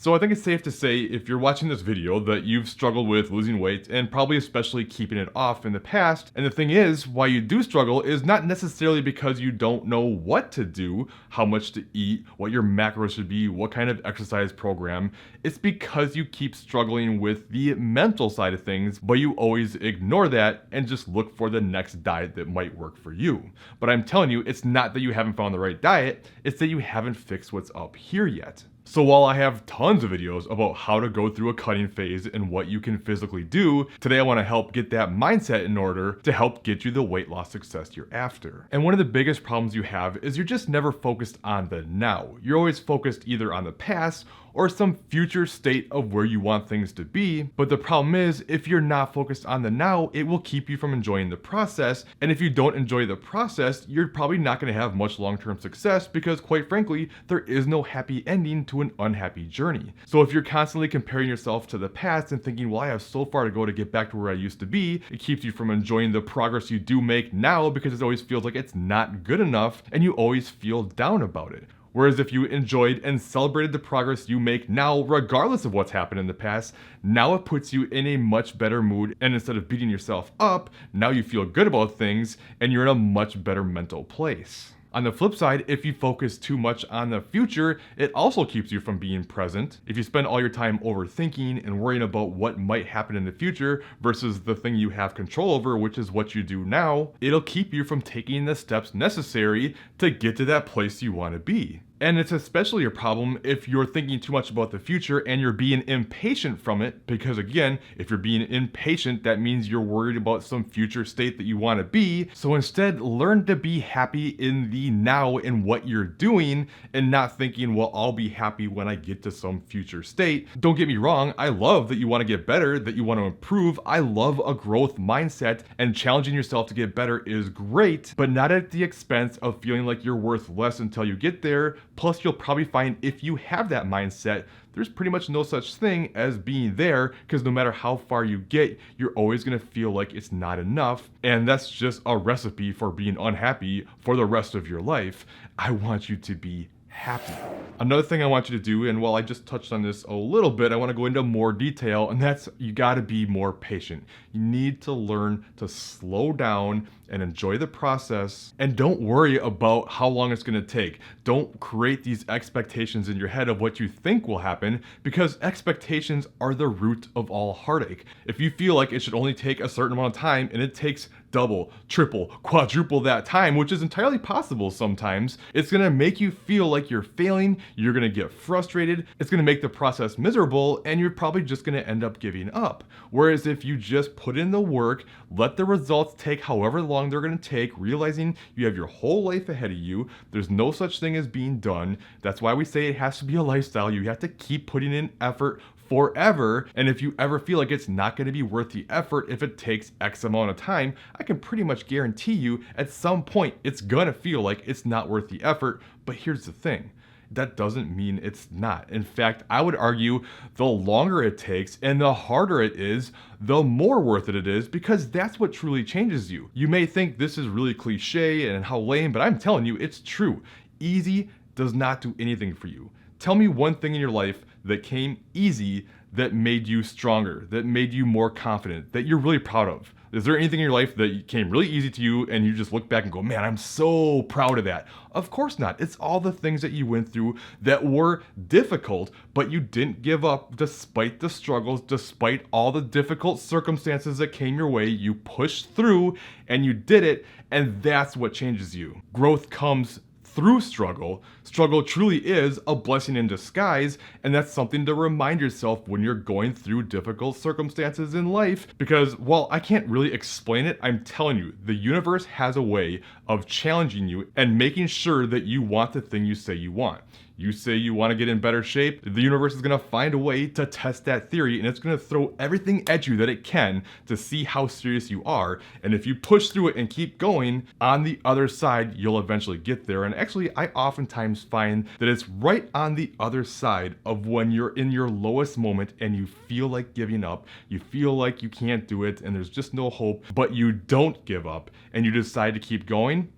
So I think it's safe to say if you're watching this video that you've struggled with losing weight and probably especially keeping it off in the past. And the thing is, why you do struggle is not necessarily because you don't know what to do, how much to eat, what your macros should be, what kind of exercise program. It's because you keep struggling with the mental side of things, but you always ignore that and just look for the next diet that might work for you. But I'm telling you, it's not that you haven't found the right diet, it's that you haven't fixed what's up here yet. So while I have tons of videos about how to go through a cutting phase and what you can physically do, today I want to help get that mindset in order to help get you the weight loss success you're after. And one of the biggest problems you have is you're just never focused on the now. You're always focused either on the past or some future state of where you want things to be. But the problem is, if you're not focused on the now, it will keep you from enjoying the process. And if you don't enjoy the process, you're probably not going to have much long-term success because, quite frankly, there is no happy ending to an unhappy journey. So if you're constantly comparing yourself to the past and thinking, well, I have so far to go to get back to where I used to be, it keeps you from enjoying the progress you do make now because it always feels like it's not good enough and you always feel down about it. Whereas if you enjoyed and celebrated the progress you make now, regardless of what's happened in the past, now it puts you in a much better mood. And instead of beating yourself up, now you feel good about things and you're in a much better mental place. On the flip side, if you focus too much on the future, it also keeps you from being present. If you spend all your time overthinking and worrying about what might happen in the future versus the thing you have control over, which is what you do now, it'll keep you from taking the steps necessary to get to that place you want to be. And it's especially a problem if you're thinking too much about the future and you're being impatient from it, because again, if you're being impatient, that means you're worried about some future state that you want to be. So instead, learn to be happy in the now in what you're doing and not thinking, well, I'll be happy when I get to some future state. Don't get me wrong, I love that you want to get better, that you want to improve. I love a growth mindset, and challenging yourself to get better is great, but not at the expense of feeling like you're worth less until you get there. Plus, you'll probably find if you have that mindset, there's pretty much no such thing as being there, because no matter how far you get, you're always going to feel like it's not enough. And that's just a recipe for being unhappy for the rest of your life. I want you to be happy. Another thing I want you to do, and while I just touched on this a little bit, I want to go into more detail, and that's you got to be more patient. You need to learn to slow down and enjoy the process, and don't worry about how long it's going to take. Don't create these expectations in your head of what you think will happen, because expectations are the root of all heartache. If you feel like it should only take a certain amount of time and it takes double, triple, quadruple that time, which is entirely possible sometimes, it's going to make you feel like you're failing, you're going to get frustrated, it's going to make the process miserable, and you're probably just going to end up giving up. Whereas if you just put in the work, let the results take however long they're going to take, realizing you have your whole life ahead of you, there's no such thing as being done. That's why we say it has to be a lifestyle. You have to keep putting in effort forever. And if you ever feel like it's not going to be worth the effort if it takes X amount of time, I can pretty much guarantee you at some point it's going to feel like it's not worth the effort. But here's the thing. That doesn't mean it's not. In fact, I would argue the longer it takes and the harder it is, the more worth it is, because that's what truly changes you. You may think this is really cliche and how lame, but I'm telling you, it's true. Easy does not do anything for you. Tell me one thing in your life that came easy that made you stronger, that made you more confident, that you're really proud of. Is there anything in your life that came really easy to you and you just look back and go, man, I'm so proud of that? Of course not. It's all the things that you went through that were difficult, but you didn't give up despite the struggles, despite all the difficult circumstances that came your way. You pushed through and you did it, and that's what changes you. Growth comes through struggle. Struggle truly is a blessing in disguise, and that's something to remind yourself when you're going through difficult circumstances in life, because while I can't really explain it, I'm telling you, the universe has a way of challenging you and making sure that you want the thing you say you want. You say you want to get in better shape, the universe is going to find a way to test that theory, and it's going to throw everything at you that it can to see how serious you are. And if you push through it and keep going, on the other side, you'll eventually get there. And actually, I oftentimes find that it's right on the other side of when you're in your lowest moment and you feel like giving up, you feel like you can't do it and there's just no hope, but you don't give up and you decide to keep going.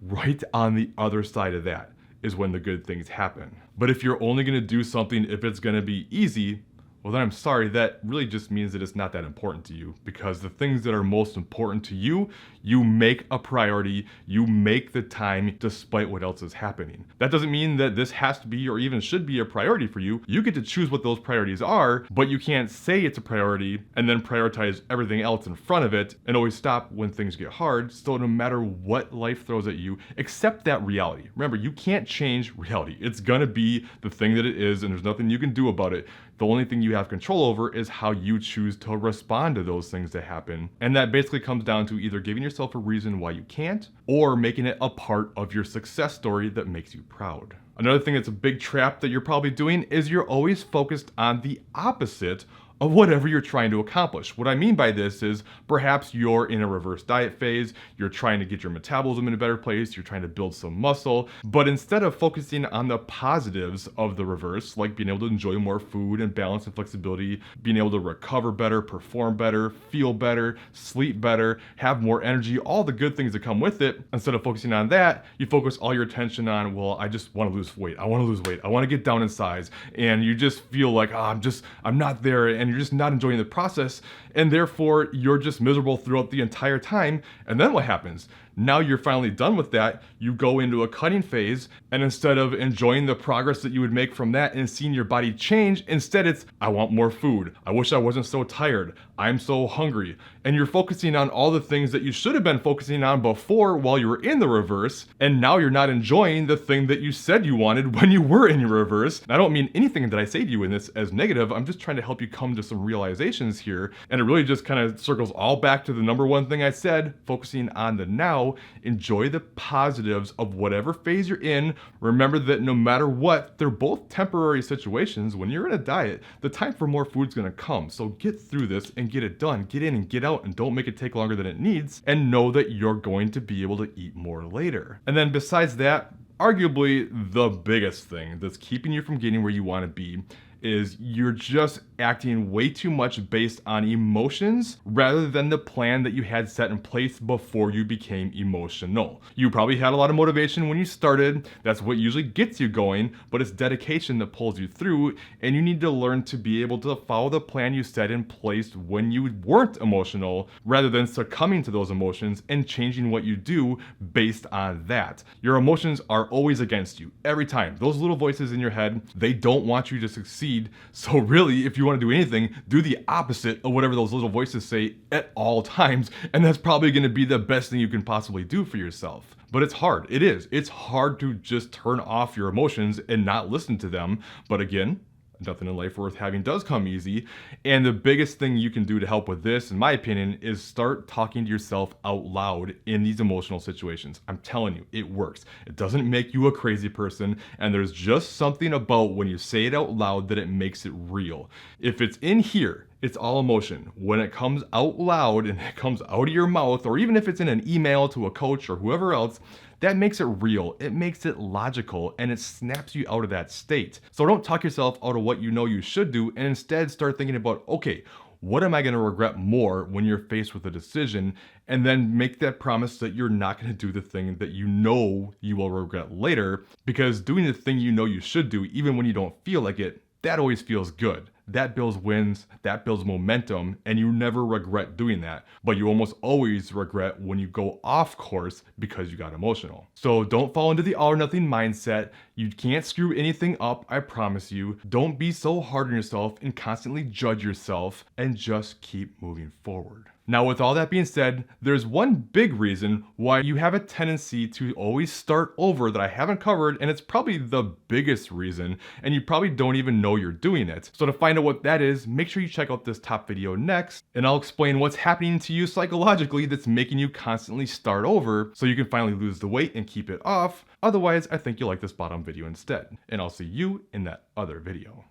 Right on the other side of that is when the good things happen. But if you're only gonna do something if it's gonna be easy, well then I'm sorry, that really just means that it's not that important to you, because the things that are most important to you, you make a priority, you make the time despite what else is happening. That doesn't mean that this has to be or even should be a priority for you. You get to choose what those priorities are, but you can't say it's a priority and then prioritize everything else in front of it and always stop when things get hard. So no matter what life throws at you, accept that reality. Remember, you can't change reality. It's gonna be the thing that it is, and there's nothing you can do about it. The only thing you have control over is how you choose to respond to those things that happen. And that basically comes down to either giving yourself a reason why you can't, or making it a part of your success story that makes you proud. Another thing that's a big trap that you're probably doing is you're always focused on the opposite of whatever you're trying to accomplish. What I mean by this is perhaps you're in a reverse diet phase, you're trying to get your metabolism in a better place, you're trying to build some muscle, but instead of focusing on the positives of the reverse, like being able to enjoy more food and balance and flexibility, being able to recover better, perform better, feel better, sleep better, have more energy, all the good things that come with it, instead of focusing on that, you focus all your attention on, well, I just want to lose weight, I want to lose weight, I want to get down in size, and you just feel like, I'm not there, and you're just not enjoying the process, and therefore you're just miserable throughout the entire time. And then what happens? Now you're finally done with that, you go into a cutting phase, and instead of enjoying the progress that you would make from that and seeing your body change, instead it's, I want more food, I wish I wasn't so tired, I'm so hungry. And you're focusing on all the things that you should have been focusing on before while you were in the reverse, and now you're not enjoying the thing that you said you wanted when you were in your reverse. And I don't mean anything that I say to you in this as negative, I'm just trying to help you come to some realizations here, and it really just kind of circles all back to the number one thing I said, focusing on the now. Enjoy the positives of whatever phase you're in. Remember that no matter what, they're both temporary situations. When you're in a diet, the time for more food's gonna come. So get through this and get it done. Get in and get out, and don't make it take longer than it needs, and know that you're going to be able to eat more later. And then besides that, arguably the biggest thing that's keeping you from getting where you want to be is you're just acting way too much based on emotions rather than the plan that you had set in place before you became emotional. You probably had a lot of motivation when you started. That's what usually gets you going, but it's dedication that pulls you through, and you need to learn to be able to follow the plan you set in place when you weren't emotional, rather than succumbing to those emotions and changing what you do based on that. Your emotions are always against you every time. Those little voices in your head, they don't want you to succeed. So really, if you want to do anything, do the opposite of whatever those little voices say at all times, and that's probably going to be the best thing you can possibly do for yourself. But it's hard. It is. It's hard to just turn off your emotions and not listen to them. But again, nothing in life worth having does come easy. And the biggest thing you can do to help with this, in my opinion, is start talking to yourself out loud in these emotional situations. I'm telling you, it works. It doesn't make you a crazy person. And there's just something about when you say it out loud that it makes it real. If it's in here, it's all emotion. When it comes out loud and it comes out of your mouth, or even if it's in an email to a coach or whoever else, that makes it real, it makes it logical, and it snaps you out of that state. So don't talk yourself out of what you know you should do, and instead start thinking about, okay, what am I going to regret more when you're faced with a decision? And then make that promise that you're not going to do the thing that you know you will regret later, because doing the thing you know you should do, even when you don't feel like it, that always feels good. That builds wins, that builds momentum, and you never regret doing that. But you almost always regret when you go off course because you got emotional. So don't fall into the all or nothing mindset. You can't screw anything up, I promise you. Don't be so hard on yourself and constantly judge yourself, and just keep moving forward. Now, with all that being said, there's one big reason why you have a tendency to always start over that I haven't covered, and it's probably the biggest reason, and you probably don't even know you're doing it. So to find out what that is, make sure you check out this top video next, and I'll explain what's happening to you psychologically that's making you constantly start over so you can finally lose the weight and keep it off. Otherwise, I think you'll like this bottom video instead, and I'll see you in that other video.